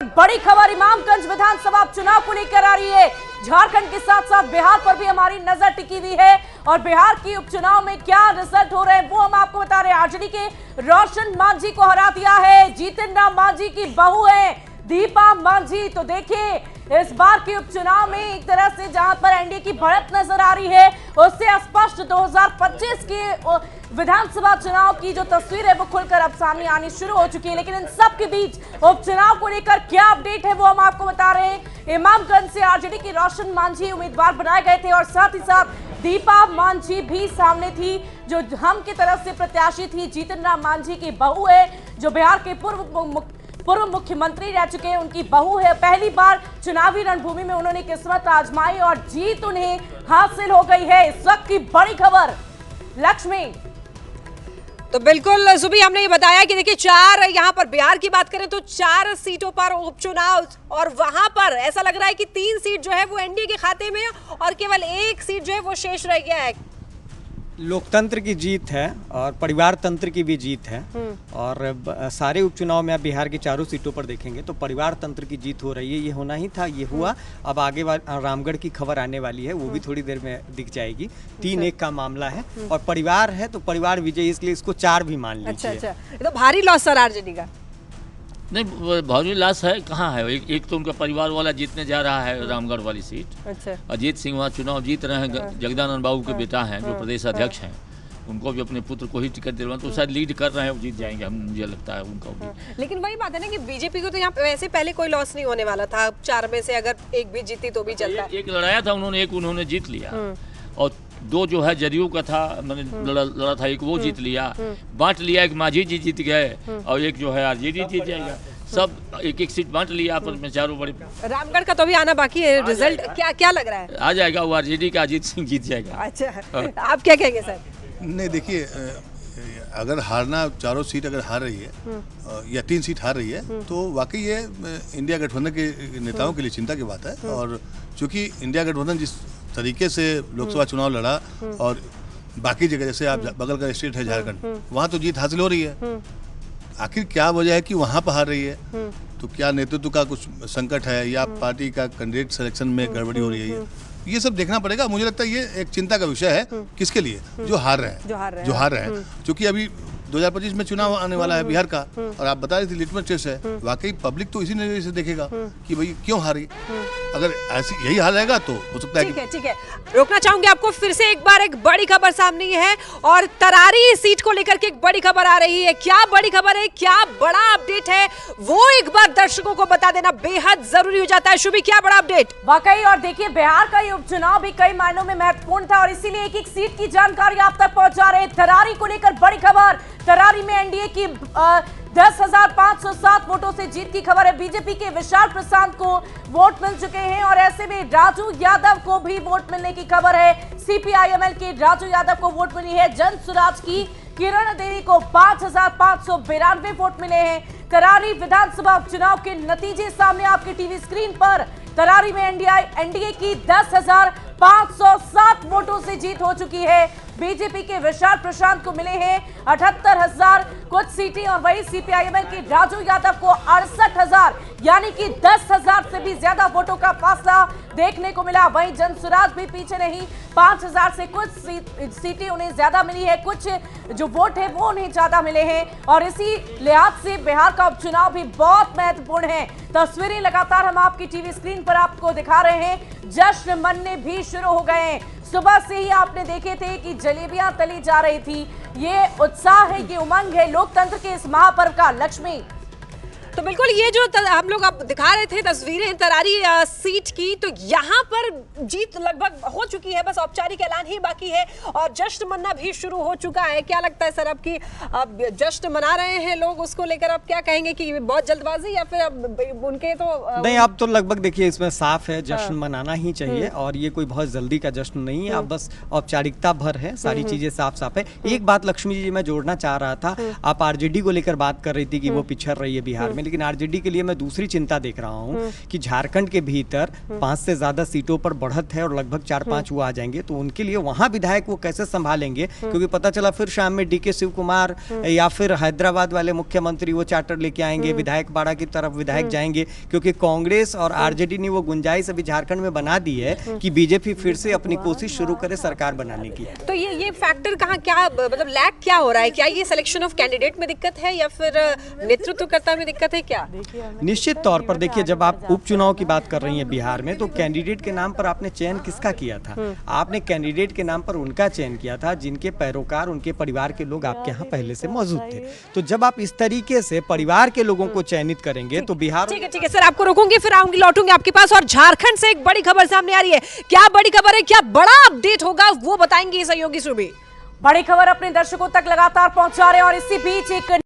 बड़ी खबर इमामगंज विधानसभा चुनाव को लेकर आ रही है। झारखंड के साथ साथ बिहार पर भी हमारी नजर टिकी हुई है और बिहार की उपचुनाव में क्या रिजल्ट हो रहे हैं वो हम आपको बता रहे हैं। आरजेडी के रोशन मांझी को हरा दिया है। जीतन राम मांझी की बहू है दीपा मांझी। तो देखिए इस बार के उपचुनाव में एक तरह से जहां पर एनडीए की बढ़त नजर आ रही है उससे स्पष्ट 2025 के विधानसभा चुनाव की जो तस्वीर है वो खुलकर अब सामने आनी शुरू हो चुकी है। लेकिन इन सब के बीच उपचुनाव को लेकर क्या अपडेट है वो हम आपको बता रहे हैं। इमामगंज से आरजेडी की रोशन मांझी उम्मीदवार बनाए गए थे और साथ ही साथ दीपा मांझी भी सामने थी जो हम की तरफ से प्रत्याशी थी। जीतन राम मांझी की बहू है जो बिहार के पूर्व मुख्यमंत्री रह चुके हैं, उनकी बहू है। पहली बार चुनावी रणभूमि में उन्होंने किस्मत आजमाई और जीत उन्हें हासिल हो गई है। इस वक्त की बड़ी खबर लक्ष्मी। तो बिल्कुल सुबह हमने ये बताया कि देखिए चार यहाँ पर बिहार की बात करें तो 4 सीटों पर उपचुनाव और वहां पर ऐसा लग रहा है कि 3 सीट जो है वो एनडीए के खाते में और केवल 1 सीट जो है वो शेष रह गया है। लोकतंत्र की जीत है और परिवार तंत्र की भी जीत है और सारे उपचुनाव में आप बिहार की 4 सीटों पर देखेंगे तो परिवार तंत्र की जीत हो रही है। ये होना ही था, ये हुआ। अब आगे रामगढ़ की खबर आने वाली है, वो भी थोड़ी देर में दिख जाएगी। 3-1 का मामला है और परिवार है तो परिवार विजय, इसलिए इसको 4 भी मान लीजिए। अच्छा, तो भारी लॉस सर आरजेडी का? नहीं, भारी लॉस है कहाँ है। एक तो उनका परिवार वाला जीतने जा रहा है रामगढ़ वाली सीट। अच्छा। अजीत सिंह वहाँ चुनाव जीत रहे हैं। जगदानंद बाबू के बेटा हैं जो प्रदेश अध्यक्ष हैं, उनको भी अपने पुत्र को ही टिकट दिलवा तो शायद लीड कर रहे हैं, जीत जाएंगे मुझे लगता है उनको भी। लेकिन वही बात है ना कि बीजेपी को तो यहाँ वैसे पहले कोई लॉस नहीं होने वाला था। 4 में से अगर 1 भी जीती तो भी चलता। एक लड़ाया था उन्होंने, एक उन्होंने जीत लिया और 2 जो है जदयू का था, मैंने लड़ा था, एक वो जीत लिया, बांट लिया। एक मांझी जी जीत गए और एक जो है आरजेडी जीत जाएगा। सब 1-1 सीट बांट लिया आपस में चारों बड़े। रामगढ़ का तो भी आना बाकी है। रिजल्ट क्या लग रहा है? आ जाएगा वो आरजेडी का, अजीत सिंह जीत जाएगा। अच्छा, आप क्या कहेंगे सर? नहीं, देखिए अगर हारना 4 सीट अगर हार रही है या 3 सीट हार रही है तो वाकई ये इंडिया गठबंधन के नेताओं के लिए चिंता की बात है। और चूंकि इंडिया गठबंधन जिस तरीके से लोकसभा चुनाव लड़ा और बाकी जगह जैसे आप बगल का स्टेट है झारखंड, वहाँ तो जीत हासिल हो रही है। आखिर क्या वजह है कि वहाँ पर हार रही है? तो क्या नेतृत्व का कुछ संकट है या पार्टी का कैंडिडेट सिलेक्शन में गड़बड़ी हो रही है? ये सब देखना पड़ेगा। मुझे लगता है ये एक चिंता का विषय है। किसके लिए? जो हार रहे हैं क्योंकि अभी 2025 में चुनाव आने वाला है बिहार का और आप बता रहे थे लिटमस टेस्ट है। वाकई पब्लिक तो इसी नजरिए से देखेगा कि भाई क्यों हारी। अगर ऐसी यही हाल रहेगा तो हो सकता है। ठीक है, रोकना चाहूंगी आपको फिर से एक बार। एक बड़ी खबर सामने है और तरारी सीट को लेकर के एक बड़ी खबर आ रही है। क्या बड़ी खबर है, क्या बड़ा अपडेट है वो एक बार दर्शकों को बता देना बेहद जरूरी हो जाता है। शुभी, क्या बड़ा अपडेट? वाकई और देखिए बिहार का ये उपचुनाव भी कई मायनों में महत्वपूर्ण था और इसीलिए एक सीट की जानकारी आप तक पहुंचा रहे। तरारी को लेकर बड़ी खबर। तरारी में एनडीए की 10,507 वोटों से जीत की खबर है। बीजेपी के विशाल प्रशांत को वोट मिल चुके हैं और ऐसे में राजू यादव को भी वोट मिलने की खबर है। सीपीआईएमएल के राजू यादव को वोट मिली है। जन स्वराज की किरण देवी को 5,592 वोट मिले हैं। तरारी विधानसभा उपचुनाव के नतीजे सामने आपके टीवी स्क्रीन पर। तरारी में एनडीए की 10,507 वोटों से जीत हो चुकी है। बीजेपी के विशाल प्रशांत को मिले हैं 78,000 कुछ सीटें और वही सीपीआईएमएल के राजू यादव को 68,000 यानी कि 10,000 से भी ज्यादा वोटों का फासला देखने को मिला। वहीं जनसुराज भी पीछे नहीं, 5,000 से कुछ सीटें उन्हें ज्यादा मिली है, कुछ जो वोट है वो उन्हें ज्यादा मिले हैं और इसी लिहाज से बिहार का उपचुनाव भी बहुत महत्वपूर्ण है। तस्वीरें लगातार हम आपकी टीवी स्क्रीन पर आपको दिखा रहे हैं। जश्न मनने भी शुरू हो गए हैं। सुबह से ही आपने देखे थे कि जलेबियां तली जा रही थी। ये उत्साह है, ये उमंग है लोकतंत्र के इस महापर्व का। लक्ष्मी, तो बिल्कुल ये जो हम लोग आप दिखा रहे थे तस्वीरें तरारी सीट की, तो यहाँ पर जीत लगभग हो चुकी है, बस औपचारिक ऐलान ही बाकी है और जश्न मनाना भी शुरू हो चुका है। क्या लगता है सर अब की अब जश्न मना रहे हैं लोग, उसको लेकर आप क्या कहेंगे कि बहुत जल्दबाजी या फिर अब उनके तो नहीं, अब तो लगभग देखिए इसमें साफ है जश्न मनाना ही चाहिए और ये कोई बहुत जल्दी का जश्न नहीं है। अब बस औपचारिकता भर है, सारी चीजें साफ साफ है। एक बात लक्ष्मी जी मैं जोड़ना चाह रहा था, आप आरजेडी को लेकर बात कर रही थी कि वो पिछड़ रही है बिहार में, लेकिन आरजेडी के लिए मैं दूसरी चिंता देख रहा हूँ कि झारखंड के भीतर 5 से ज्यादा सीटों पर बढ़त है और लगभग 4-5 वो आ जाएंगे, तो उनके लिए वहां विधायक वो कैसे संभालेंगे, क्योंकि पता चला फिर शाम में डीके शिव कुमार या फिर हैदराबाद वाले मुख्यमंत्री वो चार्टर लेके आएंगे, विधायक बाड़ा की तरफ विधायक जाएंगे, क्योंकि कांग्रेस और आरजेडी ने वो गुंजाइश अभी झारखंड में बना दी है कि बीजेपी फिर से अपनी कोशिश शुरू करे सरकार बनाने की। तो ये फैक्टर कहाँ क्या मतलब लैक क्या हो रहा है? क्या ये सिलेक्शन ऑफ कैंडिडेट में दिक्कत है या फिर नेतृत्वकर्ता में दिक्कत है क्या? निश्चित तौर पर देखिए, जब आप उपचुनाव की बात कर रही हैं बिहार में, तो कैंडिडेट के नाम पर आपने चयन किसका किया था? आपने कैंडिडेट के नाम पर उनका चयन किया था जिनके पैरोकार, उनके परिवार के लोग आपके यहाँ पहले से मौजूद थे। तो जब आप इस तरीके से परिवार के लोगों को चयनित करेंगे तो बिहार। ठीक है सर, आपको रोकूंगी, फिर आऊंगी, लौटूंगी आपके पास। और झारखंड से एक बड़ी खबर सामने आ रही है। क्या बड़ी खबर है, क्या बड़ा अपडेट होगा, वो बताएंगे सहयोगी सुबी। बड़ी खबर अपने दर्शकों तक लगातार पहुंचा रहे हैं और इसी बीच एक